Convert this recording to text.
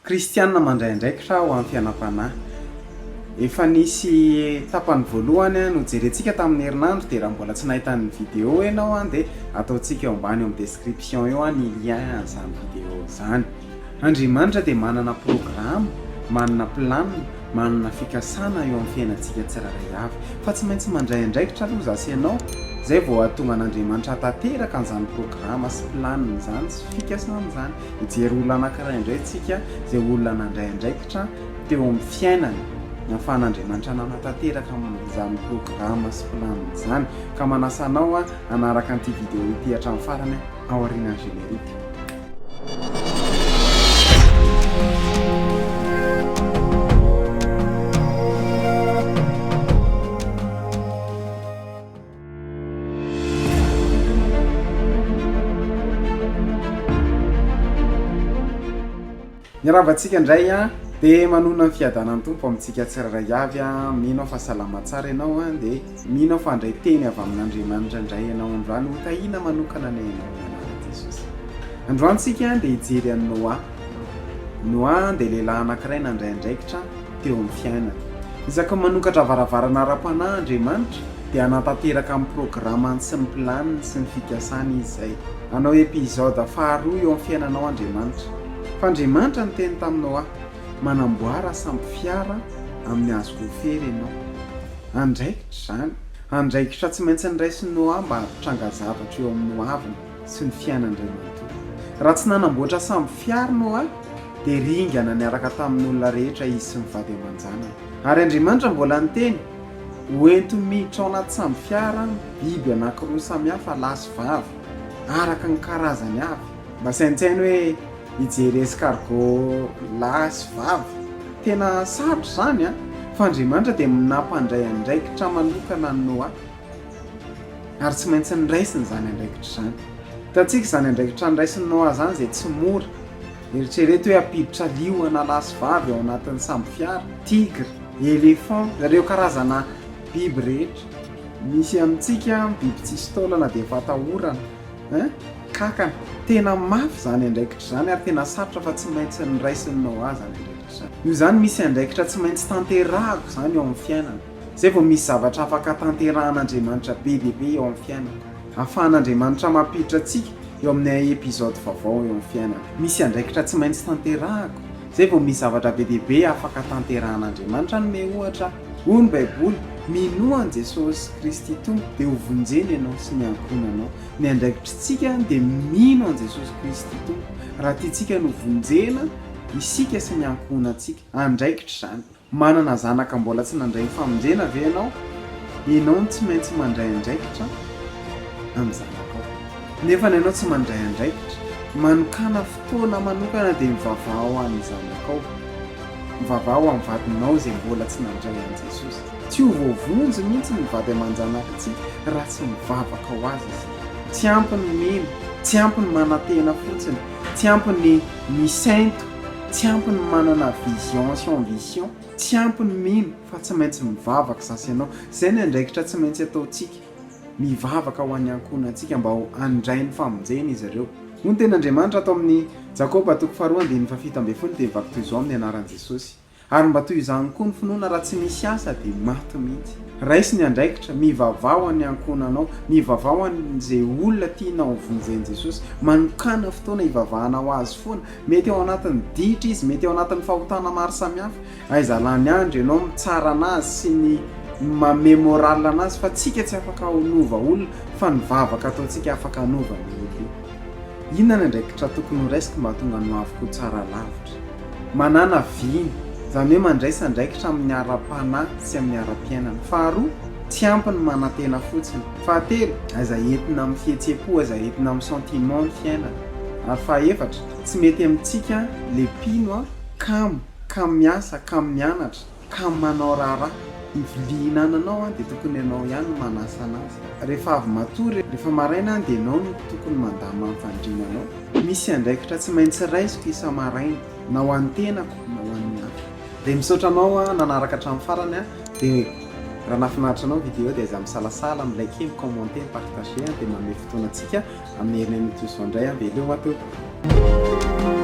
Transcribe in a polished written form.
Kristianina Mandray andraikitra ho amin'ny fiainam-panahy. Efa nisy tapany voalohany no jerentsika tamin'ny herinandro dia raha mbola tsy nahita ny vidéo ianao dia ataontsika eo ambany eo amin'ny description eo ny lien an'izany vidéo izany. Andriamanitra dia manana programa, manana plan, manana fikasana eo amin'ny fiainantsika tsirairay avy. Fa tsy maintsy mandray andraikitra aloha zasy ianao zay vao atonga an'Andriamanitra tanteraka an'izany programa sy plan izany sy fikasana izany. Hijery olona anankiray indray tsika izay olona nandray andraikitra teo amin'ny fiainany. Nafan'Andriamanitra nanatanteraka amin'izany programa sy plan izany. Ka manasa anao hanaraka an'ity vidéo ity hatramin'ny farany ao aorian'ny générique. Nyaravantsika indray dia manona ny fiadanan'ny tompo amintsika tsirairay avy mino fa salama tsara ianao dia mino fa andray teny avy amin'Andriamanitra indray ianao androany ho tahina manokana ny ianao anarana Jesosy. Androantsika dia hijery an'i Noa dia lehilahy anankiray nandray andraikitra teo amin'ny fiainany. Isaka manokatra varavarana ara-panahy Andriamanitra dia hanatanteraka amin'ny programany sy ny planiny sy ny fikasany izay. Anao episode faharoa eo amin'ny fiainanao Andriamanitra. Fa Andriamanitra ny teny taminao manamboara samby fiara amin'ny hazo voafery ianao. Andraikitra izany. Andraikitra tsy maintsy niraisinao mba hampitrangaa zavatra eo amin'ny hoaviny sy ny fiainan'Andriamanitra. Raha tsy nanamboatra samby fiaranao dia ringana niaraka tamin'ny olona rehetra izy sy ny vady aman-janany. Ary Andriamanitra mbola niteny hoento miditra ao anaty samby fiara biby anankiroa samihafa lahy sy vavy araka ny karazany avy. Mba saintsainy hoe hijery escargot lahy sy vavy tena sarotra izany fa Andriamanitra dia nampandray andraikitra manokana ny Noa ary tsy maintsy niraisiny izany andraikitra izany. Hitantsika izany andraikitra niraisiny Noa izany izay tsy mora. Eritrereto hoe ampiditra liona lahy sy vavy ao anatin'ny samby fiara, tigre, éléphant, ireo karazana biby rehetra. Misy amintsika biby tsisy taolana dia efa atahorana, kakana. Tena mafy izany andraikitra izany ary tena sarotra fa tsy maintsy niraisiny Noa izany andraikitra izany. Io izany misy andraikitra tsy maintsy tanterahako izany eo amin'ny fiainana. Zay vao misy zavatra afaka tanterahan'Andriamanitra be dia be eo amin'ny fiainana. Ahafahan'Andriamanitra mampiditra antsika eo amin'ny episode vaovao eo amin'ny fiainana. Misy andraikitra tsy maintsy tanterahako. Zay vao misy zavatra be dia be afaka tanterahan'Andriamanitra nome ohatra hoy ny Baiboly minoan Jesosy Kristy tompo dia ho vonjeny ianao sy ny ankonanao. Ny andraikitritsika dia mino an Jesosy Kristy tompo. Raha tiantsika no vonjena isika sy ny ankonantsika. Andraikitra izany. Manana zanaka mbola tsy nandray famonjena ve ianao? Ianao tsy maintsy mandray andraikitra amin'ny zanakao. Nefa ianao tsy mandray andraikitra, manokana fotoana manokana dia mivavah ho an'ny zanakao. Mivavah ho amin'ny vadinao izay mbola tsy nandray an Jesosy. Tsy ho voavonjy mihitsy ny vady aman-janakitsika raha tsy mivavaka ho azy izy. Tsy ampy ny mino, tsy ampy ny manantena fotsiny, tsy ampy ny misainto, tsy ampy ny manana vision sy ambition, tsy ampy ny mino fa tsy maintsy mivavaka zasy ianao. Izay ny andraikitra tsy maintsy ataontsika. Mivavaka ho an'ny ankonantsika mba ho andray ny famonjena izy ireo. Hoy ny ten'Andriamanitra atao amin'ny Jakoba 4:7 dia mivaky toy izao amin'ny anaran'i Jesosy. Ary mba toy izany koa ny finoana raha tsy misy asa dia maty mihitsy. Raisy ny andraikitra, mivavah ho an'ny ankonanao, mivavah ho an'izay olona tianao ho vonjeny Jesosy, manokana fotoana hivavahanao azy foana. Mety ao anatin'ny ditra izy, mety ao anatin'ny fahotana maro samihafa. Aiza lany andro ianao mitsara anazy sy ny mamemoral anazy fa tsika tsy afaka hanova olona fa ny vavaka ataontsika afaka hanova ny olona. Inona ny andraikitra tokony ho raisiko mba tonga no avoko tsara lavitra? Manana viny, izany hoe mandraisa andraikitra amin'ny ara-panahy sy amin'ny ara-piainana. Faharoa, tsy ampy ny manantena fotsiny. Fahatelo, aiza entina amin'ny fihetseham-po, aiza entina amin'ny sentiment ny fiainana. Ary fahaefatra, tsy mety amintsika le mpino ka miasa, ka mianatra, ka manao raharaha. Ny vilinananao dia tokony ianao ihany no manasa anazy. Rehefa avy matory, rehefa maraina dia ianao no tokony mandama amin'ny fandrinanao. Misy andraikitra tsy maintsy raisiko isa-maraina, na ho an'ny tenako, na ho an'ny hafa. Dia misaotra anao nanaraka hatramin'ny farany dia raha nahafinaritra anao vidéo dia aiza misalasala, milike, micommente, mipartage dia manome fotoana antsika amin'ny herin'ny Jesosy indray veloma tompoko.